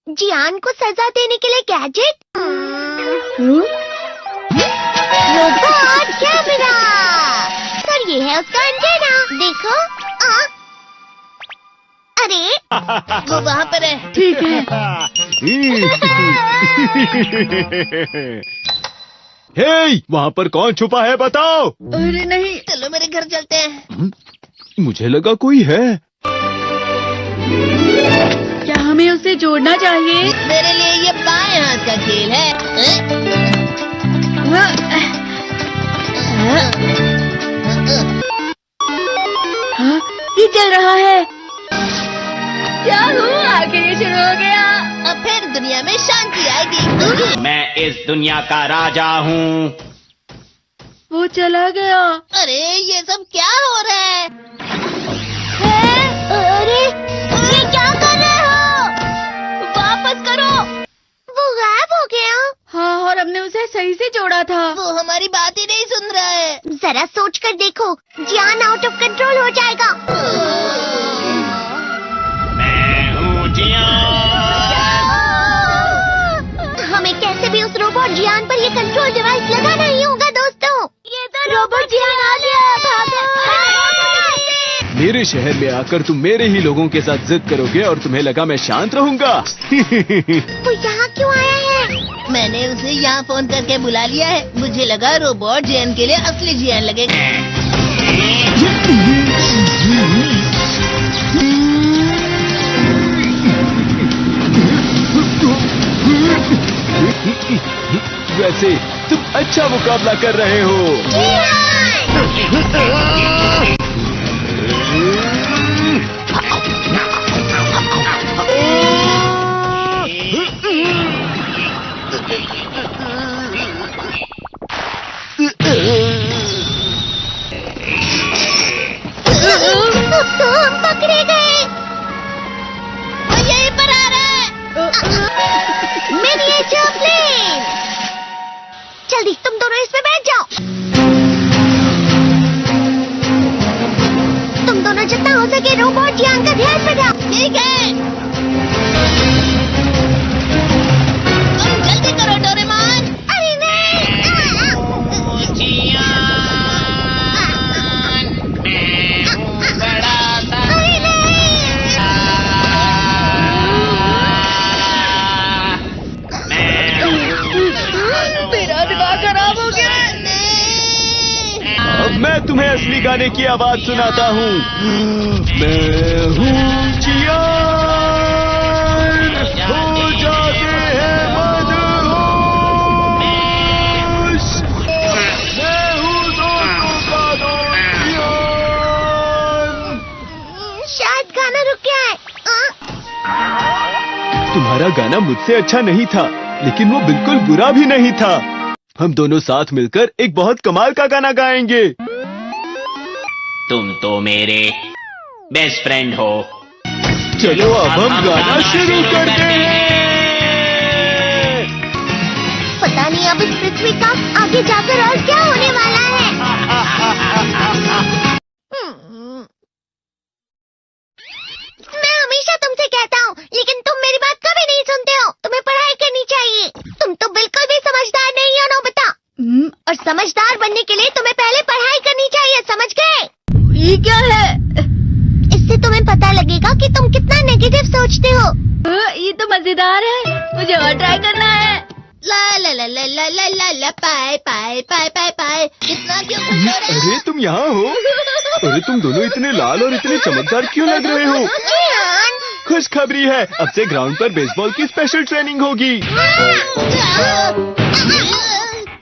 जियान को सजा देने के लिए गैजेट। Robot camera. सर ये है उसका एंटेना, देखो। अरे वो वहाँ पर है। ठीक है। हे, वहाँ पर कौन छुपा है बताओ। अरे नहीं। चलो मेरे घर चलते हैं। मुझे लगा कोई है। क्या हमें उसे जोड़ना चाहिए? मेरे लिए ये बाएं हाथ का खेल है। हाँ, ये चल रहा है। क्या हुआ? आखिर ये शुरू हो गया। अब फिर दुनिया में शांति आएगी। मैं इस दुनिया का राजा हूँ। वो चला गया। अरे ये सब क्या हो रहा है? अरे ये क्या कर रहे हो? वापस करो। वो गायब हो गया। हाँ, और हमने उसे सही से जोड़ा था। वो हमारी बात ही नहीं सुन रहा है। जरा सोच कर देखो, जियान आउट ऑफ कंट्रोल हो जाएगा। मैं हूँ जियान। हमें कैसे भी उस रोबोट जियान पर ये कंट्रोल डिवाइस लगाना ही होगा दोस्तों। ये तो रोबोट जियान आ गया। भागो। मेरे शहर में आकर तुम मेरे ही लोगों के साथ जिद करोगे और तुम्हें लगा मैं शांत रहूंगा। वो यहाँ क्यों आया है? मैंने उसे यहाँ फोन करके बुला लिया है। मुझे लगा रोबोट जियान के लिए असली जियान लगेगा। वैसे तुम अच्छा मुकाबला कर रहे हो। तो हम पकड़े गए। वो यहीं पर आ रहा है। Miniature plane. जल्दी तुम दोनों इसमें बैठ जाओ। तुम दोनों जितना हो सके रोबोट जियान का ध्यान रखो। ठीक है। तुम जल्दी करो डोरेमोन। अरे नहीं। जियान, मैं हूँ बड़ा सा। अरे नहीं। मेरा दिमाग खराब हो गया। अब मैं तुम्हें असली गाने की आवाज सुनाता हूँ। मैं हूँ जियान, हो जाते हैं मदहोश। मैं हूँ दोस्तों का दोस्त जियान। शायद गाना रुक गया है। तुम्हारा गाना मुझसे अच्छा नहीं था, लेकिन वो बिल्कुल बुरा भी नहीं था। हम दोनों साथ मिलकर एक बहुत कमाल का गाना गाएंगे। तुम तो मेरे बेस्ट फ्रेंड हो। चलो अब हम गाना शुरू करते हैं। पता नहीं अब इस पृथ्वी का आगे जाकर और क्या होने वाला है। मैं हमेशा तुमसे कहता हूँ, लेकिन तुम मेरी बात कभी नहीं सुनते हो। तुम्हें पढ़ाई करनी चाहिए। तुम तो बिल्कुल भी समझदार नहीं हो नोबिता। और समझदार बनने के लिए तुम्हें पहले पढ़ाई करनी चाहिए, समझ गए? ये क्या है? इससे तुम्हें पता लगेगा कि तुम कितना नेगेटिव सोचते हो। ये तो मजेदार है। मुझे और ट्राई करना है। ला ला ला ला ला ला ला ला पाए पाए पाए पाए पाए। इतना क्यों खुश हो रहे हो? अरे तुम यहाँ हो? अरे तुम दोनों इतने लाल और इतने चमकदार क्यों लग रहे हो? जियान। खुशखबरी है, अब से ग्राउंड पर बेसबॉल की स्पेशल ट्रेनिंग होगी।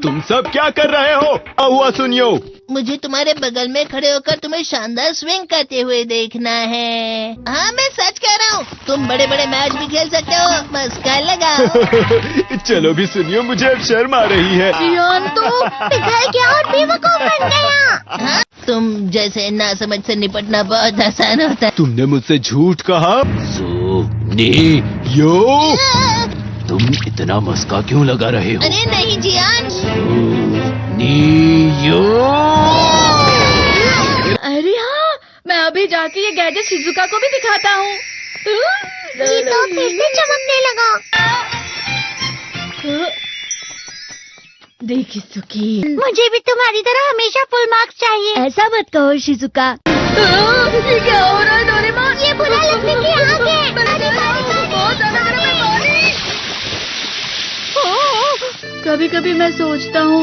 तुम सब क्या कर रहे हो? हुआ सुनियो। मुझे तुम्हारे बगल में खड़े होकर तुम्हें शानदार स्विंग करते हुए देखना है। हाँ मैं सच कह रहा हूँ। तुम बड़े बड़े मैच भी खेल सकते हो, मस्का लगाओ। चलो भी सुनियो, मुझे अब शर्म आ रही है। जियान तो पिघल गया और बेवकूफ बन गया। हाँ? तुम जैसे नासमझ से निपटना बहुत आसान होता है। तुमने मुझसे झूठ कहा। सुनियो, तुम इतना मस्का क्यों लगा रहे हो? अरे नहीं जियान। सुनियो। अरे हाँ, मैं अभी जाके ये गैजेट शिजुका को भी दिखाता हूँ। जी तो फिर से चमकने लगा। देखी सुखी, मुझे भी तुम्हारी तरह हमेशा फुल मार्क्स चाहिए। ऐसा मत कहो शिजुका। ये क्या हो रहा है डोरेमोन? ये बुरा लगने की आग है। बहुत ज्यादा गर्म है पानी। कभी कभी मैं सोचता हूँ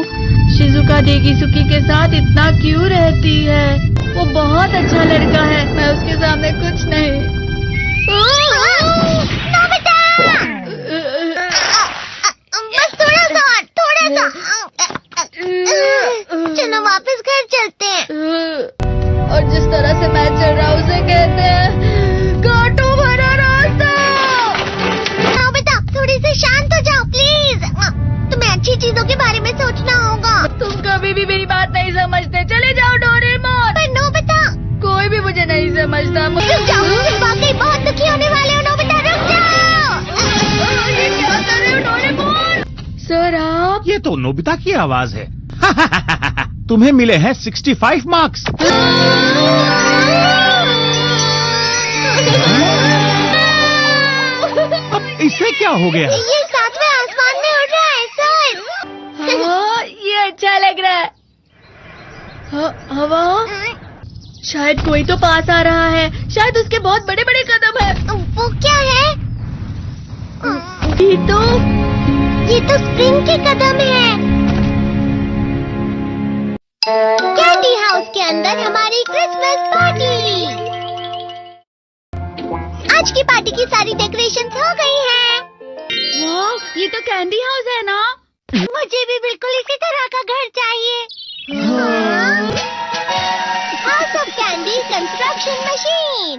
शिजुका डेगिसुकी के साथ इतना क्यों रहती है। वो बहुत अच्छा लड़का है, मैं उसके सामने कुछ नहीं। नोबिता! बस थोड़ा सा। चलो वापस घर चलते हैं। और जिस तरह से मैं चल रहा हूँ उसे कहते हैं कांटों भरा रास्ता। नोबिता, थोड़ी सी शांत हो जाओ प्लीज। तुम्हें अच्छी चीजों के बारे में सोचना होगा। तुम कभी भी मेरी बात नहीं समझते। चले जाओ डोरेमोन। पर नोबिता, कोई भी मुझे नहीं समझता। रुक जाओ, तुम वाकई बहुत दुखी होने वाले हो। नोबिता रुक जाओ। ये क्या कर रहे हो डोरेमोन? सर आप? ये तो नोबिता की आवाज है। तुम्हें मिले हैं 65 मार्क्स। अब इसे क्या हो गया? ये सातवें आसमान में उड़ रहा है सर। हाँ, ये अच्छा लग रहा है। हवा? शायद कोई तो पास आ रहा है। शायद उसके बहुत बड़े बड़े कदम है। वो क्या है? ये तो स्प्रिंग के कदम है। कैंडी हाउस के अंदर हमारी क्रिसमस पार्टी। आज की पार्टी की सारी डेकोरेशंस हो गई हैं। वाह, ये तो कैंडी हाउस है ना? मुझे भी बिल्कुल इसी तरह का घर चाहिए। House of candy construction machine.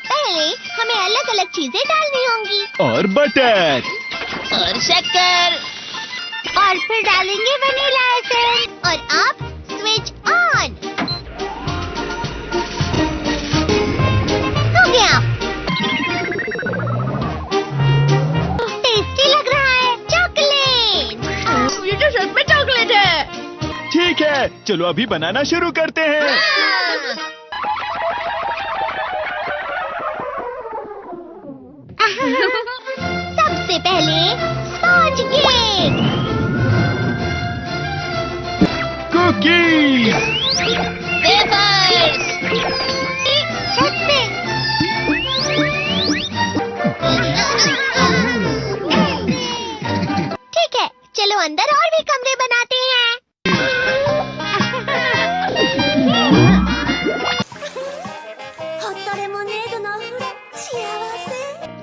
पहले हमें अलग अलग चीजें डालनी होंगी। और बटर। और शक्कर। और फिर डालेंगे वनीला एसेंस। और अब स्विच ऑन। हो गया। टेस्टी लग रहा है। चॉकलेट। ये तो सच में चॉकलेट है। ठीक है, चलो अभी बनाना शुरू करते हैं। सबसे पहले स्पॉन्ज केक। कुकीज। वेफर्स। छत पे। ठीक है, चलो अंदर और भी कमरे बनाते हैं।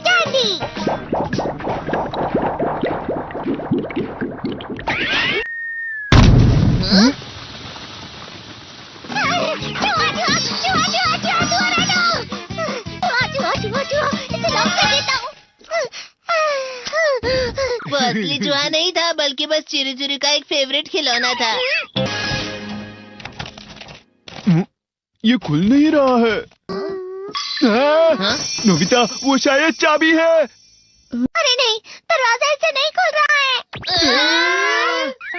कैंडी। वो असली जुआ नहीं था, बल्कि बस चिरी चिरी का एक फेवरेट खिलौना था। ये खुल नहीं रहा है। नोबिता, वो शायद चाबी है। अरे नहीं, दरवाजा इससे नहीं खुल रहा है।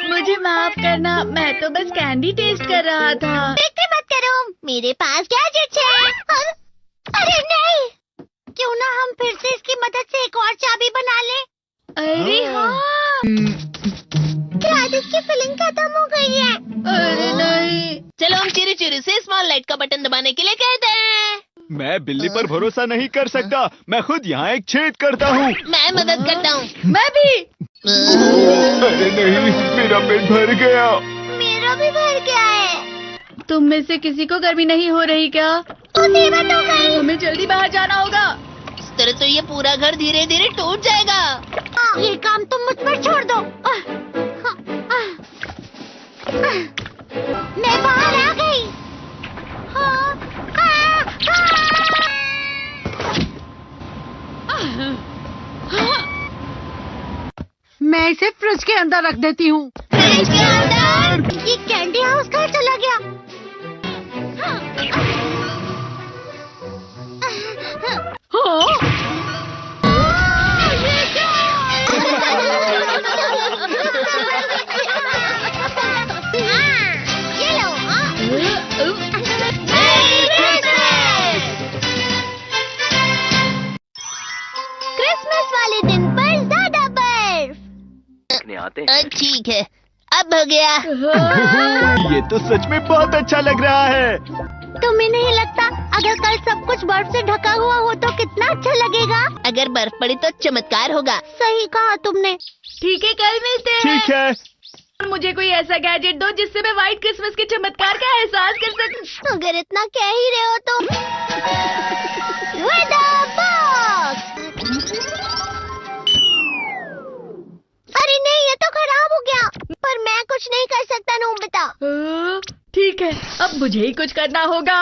मुझे माफ करना, मैं तो बस कैंडी टेस्ट कर रहा था। फिक्र मत करो, मेरे पास गैजेट्स है। अरे नहीं, क्यों ना हम फिर से इसकी मदद से एक और चाबी बना लें। अरे हाँ। शायद इसकी फिलिंग खत्म हो गई है। अरे नहीं। चलो हम चिरी चिरी से स्मॉल लाइट का बटन दबाने के लिए कहते हैं। मैं बिल्ली पर भरोसा नहीं कर सकता। मैं खुद यहाँ एक छेद करता हूँ। मैं मदद करता हूँ। मैं भी। अरे नहीं, मेरा पेट भर गया। मेरा भी भर गया है। तुम में से किसी को गर्मी नहीं हो रही क्या? मुसीबत हो गई। हमें जल्दी बाहर जाना होगा। इस तरह तो ये पूरा घर धीरे धीरे टूट जाएगा। ये काम तुम मुझ पर छोड़ दो। मैं बाहर आ गई। मैं इसे फ्रिज के अंदर रख देती हूँ। फ्रिज के अंदर? ये कैंडी हाउस कहाँ चला गया? ये लो। क्रिसमस वाले दिन पर ज्यादा बर्फ। ठीक है, अब हो गया। ये तो सच में बहुत अच्छा लग रहा है। तुम्हें नहीं लगता अगर कल सब कुछ बर्फ से ढका हुआ हो तो कितना अच्छा लगेगा? अगर बर्फ पड़ी तो चमत्कार होगा। सही कहा तुमने। ठीक है, कल मिलते हैं। ठीक है। मुझे कोई ऐसा गैजेट दो जिससे मैं व्हाइट क्रिसमस के चमत्कार का एहसास कर सकूं। अगर इतना कह ही रहे हो तो वेदर बॉक्स। अरे नहीं, ये तो खराब हो गया। पर मैं कुछ नहीं कर सकता नोबिता। ठीक है, अब मुझे ही कुछ करना होगा।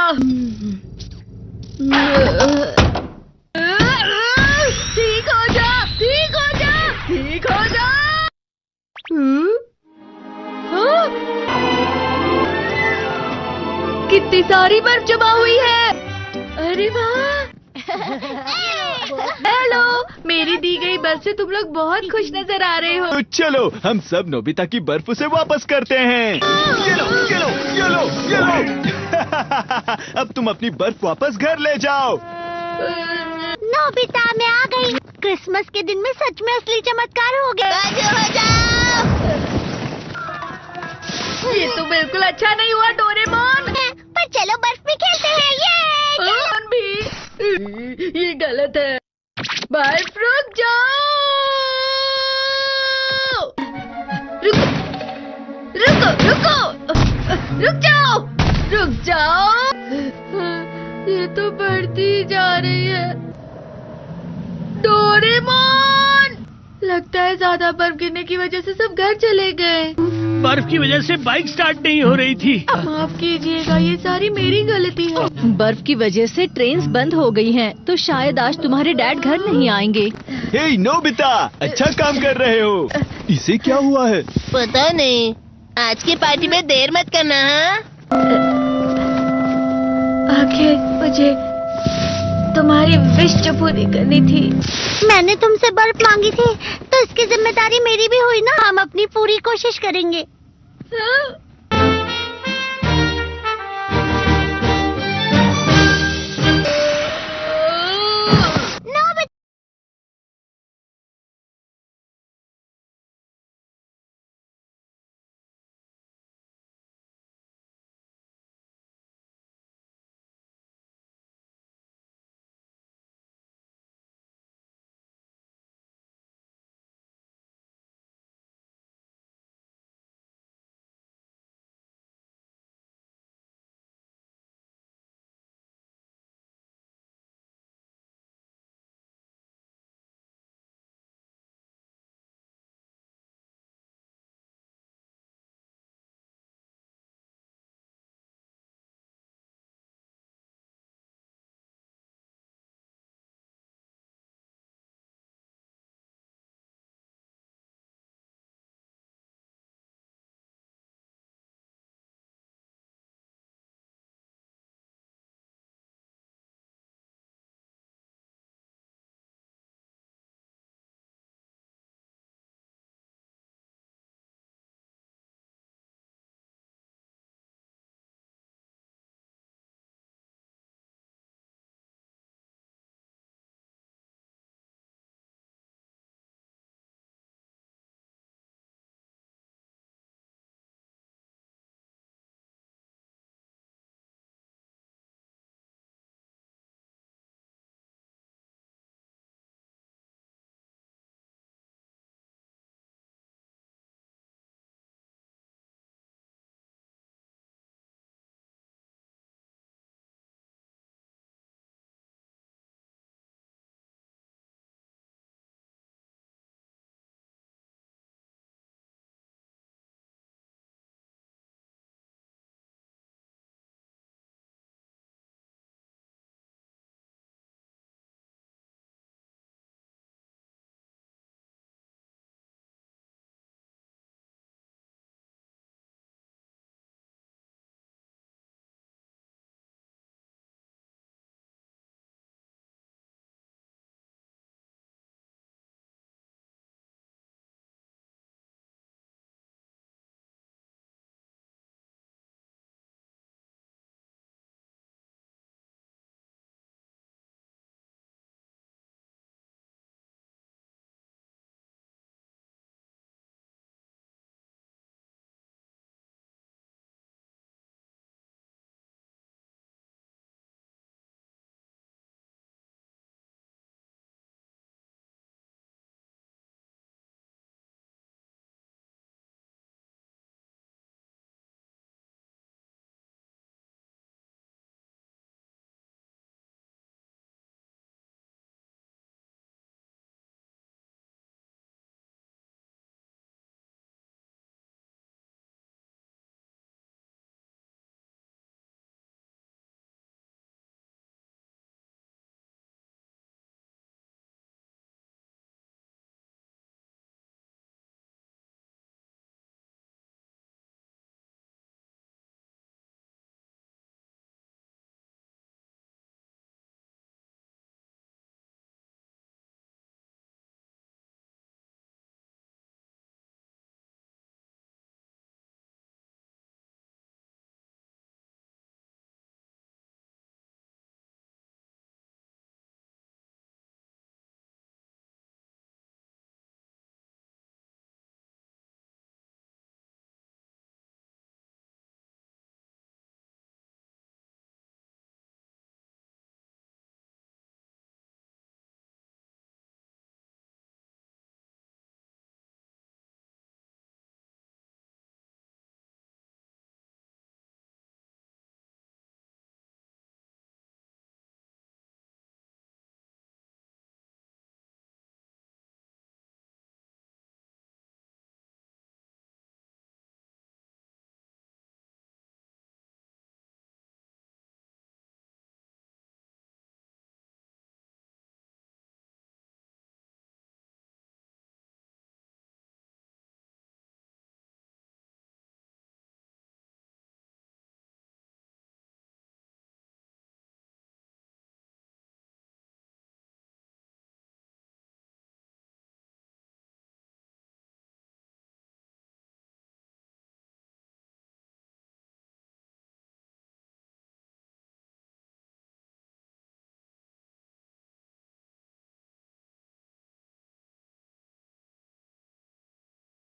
ठीक हो जा, ठीक हो जा, ठीक हो जा। कितनी सारी बर्फ जमा हुई है। अरे वाह। हेलो, मेरी दी गई बर्फ से तुम लोग बहुत खुश नजर आ रहे हो। तो चलो हम सब नोबिता की बर्फ उसे वापस करते हैं। ये लो, ये लो, ये लो, ये लो। अब तुम अपनी बर्फ वापस घर ले जाओ। नोबिता, मैं आ गई। क्रिसमस के दिन में सच में असली चमत्कार हो गया। बाजू हो जाओ। ये तो बिल्कुल अच्छा नहीं हुआ डोरेमोन। पर चलो बर्फ में खेलते हैं। ये डोरेमोन भी, ये गलत है। बर्फ रुक जाओ। रुको, रुको, रुको, रुक जाओ, रुक जाओ। ये तो बढ़ती जा रही है। डोरेमोन, लगता है ज्यादा बर्फ गिरने की वजह से सब घर चले गए। बर्फ की वजह से बाइक स्टार्ट नहीं हो रही थी। माफ कीजिएगा, ये सारी मेरी गलती है। बर्फ की वजह से ट्रेन्स बंद हो गई हैं, तो शायद आज तुम्हारे डैड घर नहीं आएंगे। हे नोबिता, अच्छा काम कर रहे हो। इसे क्या हुआ है? पता नहीं। आज की पार्टी में देर मत करना। हाँ? आखिर मुझे तुम्हारी विश जो पूरी करनी थी। मैंने तुमसे बर्फ मांगी थी तो इसकी जिम्मेदारी मेरी भी हुई ना। हम अपनी पूरी कोशिश करेंगे। हाँ?